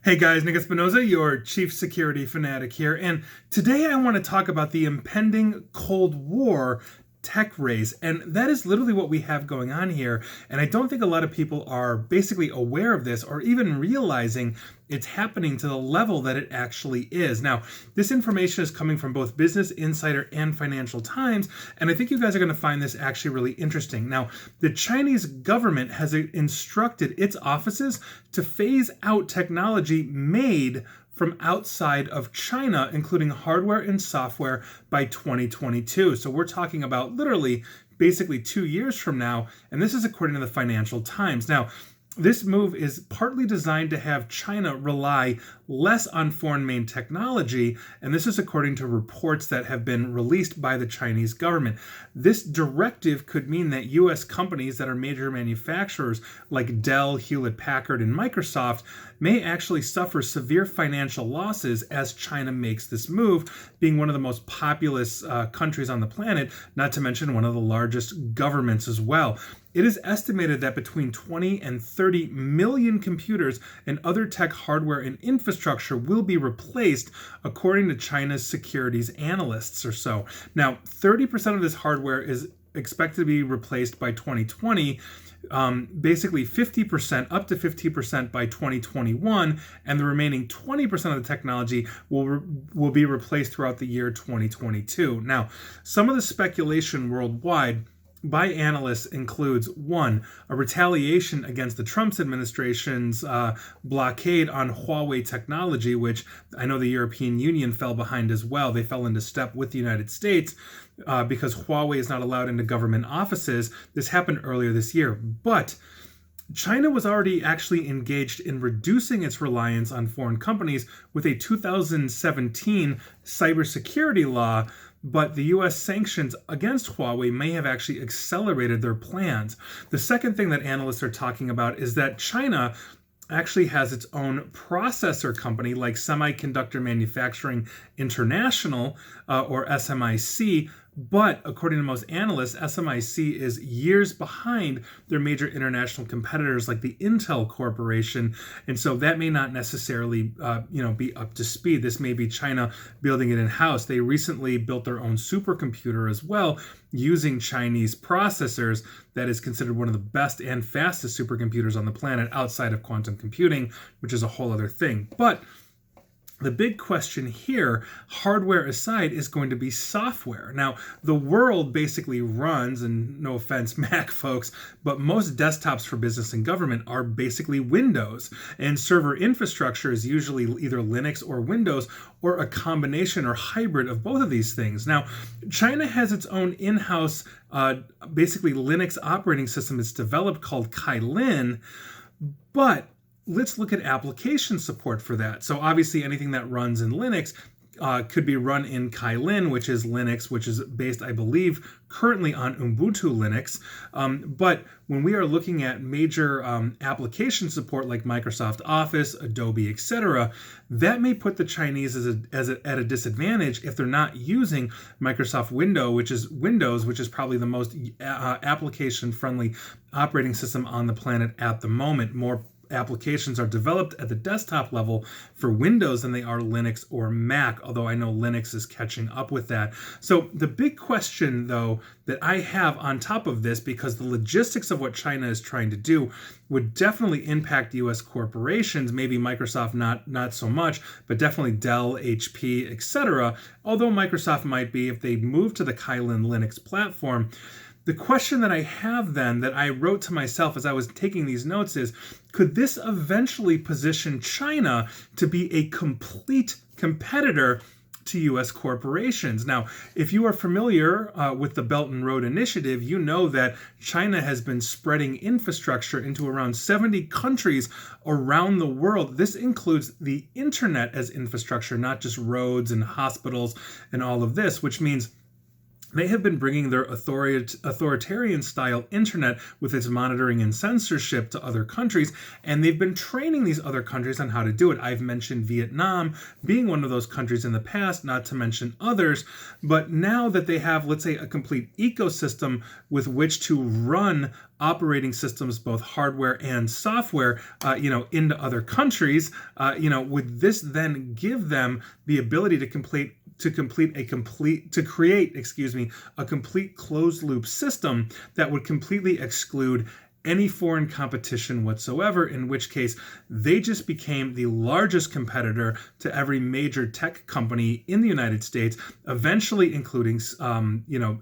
Hey guys, Nick Espinoza, your chief security fanatic here, and today I want to talk about the impending Cold War tech race, and that is literally what we have going on here. And I don't think a lot of people are basically aware of this or even realizing it's happening to the level that it actually is. Now, this information is coming from both Business Insider and Financial Times, and I think you guys are going to find this actually really interesting. Now, the Chinese government has instructed its offices to phase out technology made from outside of China, including hardware and software, by 2022. So we're talking about literally basically 2 years from now, and this is according to the Financial Times. Now, this move is partly designed to have China rely less on foreign-made technology, and this is according to reports that have been released by the Chinese government. This directive could mean that U.S. companies that are major manufacturers like Dell, Hewlett-Packard, and Microsoft may actually suffer severe financial losses as China makes this move, being one of the most populous countries on the planet, not to mention one of the largest governments as well. It is estimated that between 20 and 30 million computers and other tech hardware and infrastructure will be replaced, according to China's securities analysts or so. Now, 30% of this hardware is expected to be replaced by 2020, basically 50%, up to 50% by 2021, and the remaining 20% of the technology will be replaced throughout the year 2022. Now, some of the speculation worldwide by analysts includes: one, a retaliation against the Trump administration's blockade on Huawei technology, which I know the European Union fell behind as well. They fell into step with the United States because Huawei is not allowed into government offices. This happened earlier this year. But China was already actually engaged in reducing its reliance on foreign companies with a 2017 cybersecurity law, but the US sanctions against Huawei may have actually accelerated their plans. The second thing that analysts are talking about is that China actually has its own processor company like Semiconductor Manufacturing International, or SMIC, but according to most analysts, SMIC is years behind their major international competitors like the Intel Corporation, and so that may not necessarily be up to speed. This may be China building it in-house. They recently built their own supercomputer as well, using Chinese processors, that is considered one of the best and fastest supercomputers on the planet outside of quantum computing, which is a whole other thing. But the big question here, hardware aside, is going to be software. Now, the world basically runs, and no offense, Mac folks, but most desktops for business and government are basically Windows. And server infrastructure is usually either Linux or Windows, or a combination or hybrid of both of these things. Now, China has its own in-house, basically Linux operating system it's developed called Kylin, but let's look at application support for that. So obviously anything that runs in Linux could be run in Kylin, which is Linux, which is based, I believe, currently on Ubuntu Linux. But when we are looking at major application support like Microsoft Office, Adobe, etc., that may put the Chinese at a disadvantage if they're not using Microsoft Windows, which is probably the most application-friendly operating system on the planet at the moment. More applications are developed at the desktop level for Windows than they are Linux or Mac, although I know Linux is catching up with that. So the big question, though, that I have on top of this, because the logistics of what China is trying to do would definitely impact U.S. corporations, maybe Microsoft not so much, but definitely Dell, HP, etc., although Microsoft might be if they move to the Kylin Linux platform. The question that I have then, that I wrote to myself as I was taking these notes, is, could this eventually position China to be a complete competitor to U.S. corporations? Now, if you are familiar with the Belt and Road Initiative, you know that China has been spreading infrastructure into around 70 countries around the world. This includes the internet as infrastructure, not just roads and hospitals and all of this, which means they have been bringing their authoritarian-style internet with its monitoring and censorship to other countries, and they've been training these other countries on how to do it. I've mentioned Vietnam being one of those countries in the past, not to mention others, but now that they have, let's say, a complete ecosystem with which to run operating systems, both hardware and software, into other countries, would this then give them the ability to create a complete closed loop system that would completely exclude any foreign competition whatsoever, in which case they just became the largest competitor to every major tech company in the United States, eventually including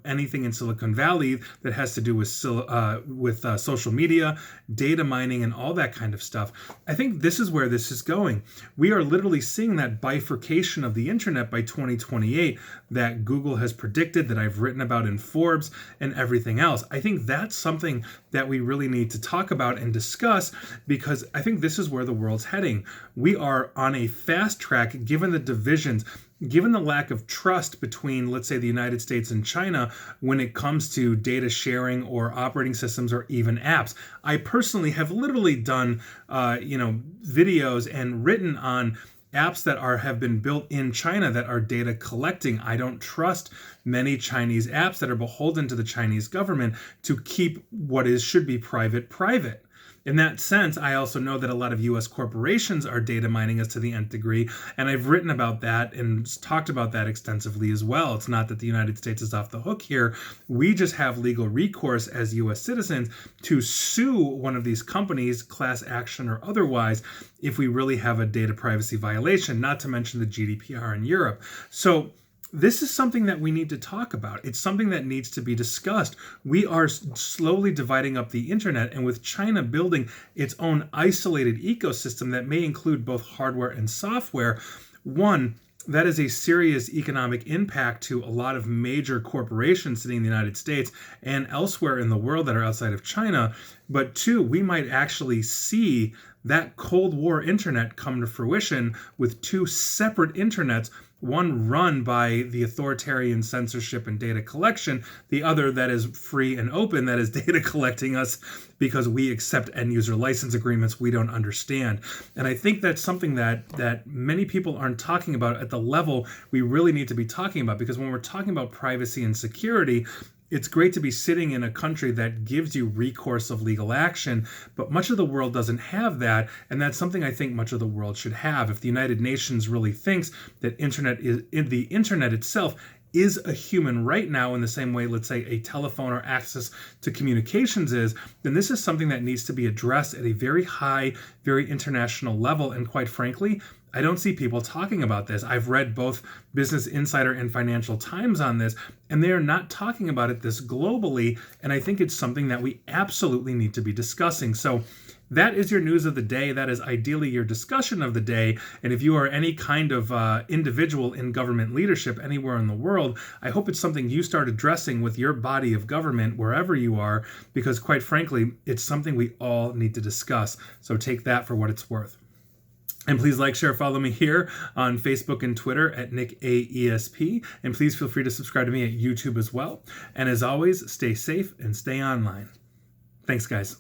anything in Silicon Valley that has to do with social media, data mining, and all that kind of stuff. I think this is where this is going. We are literally seeing that bifurcation of the internet by 2028 that Google has predicted, that I've written about in Forbes and everything else. I think that's something that we really need to talk about and discuss, because I think this is where the world's heading. We are on a fast track, given the divisions, given the lack of trust between, let's say, the United States and China when it comes to data sharing or operating systems or even apps. I personally have literally done, videos and written on apps that have been built in China that are data collecting. I don't trust many Chinese apps that are beholden to the Chinese government to keep what should be private. In that sense, I also know that a lot of U.S. corporations are data mining us to the nth degree, and I've written about that and talked about that extensively as well. It's not that the United States is off the hook here. We just have legal recourse as U.S. citizens to sue one of these companies, class action or otherwise, if we really have a data privacy violation, not to mention the GDPR in Europe. So this is something that we need to talk about. It's something that needs to be discussed. We are slowly dividing up the internet, and with China building its own isolated ecosystem that may include both hardware and software, that is a serious economic impact to a lot of major corporations sitting in the United States and elsewhere in the world that are outside of China. But two, we might actually see that Cold War internet come to fruition with two separate internets, one run by the authoritarian censorship and data collection, the other that is free and open, that is data collecting us because we accept end user license agreements we don't understand. And I think that's something that many people aren't talking about at the level we really need to be talking about, because when we're talking about privacy and security, it's great to be sitting in a country that gives you recourse of legal action, but much of the world doesn't have that, and that's something I think much of the world should have. If the United Nations really thinks that the internet itself is a human right now in the same way, let's say, a telephone or access to communications is, then this is something that needs to be addressed at a very high, very international level. And quite frankly, I don't see people talking about this. I've read both Business Insider and Financial Times on this, and they are not talking about it this globally. And I think it's something that we absolutely need to be discussing. So that is your news of the day. That is ideally your discussion of the day. And if you are any kind of individual in government leadership anywhere in the world, I hope it's something you start addressing with your body of government wherever you are, because quite frankly, it's something we all need to discuss. So take that for what it's worth. And please like, share, follow me here on Facebook and Twitter at NickAESP. And please feel free to subscribe to me at YouTube as well. And as always, stay safe and stay online. Thanks, guys.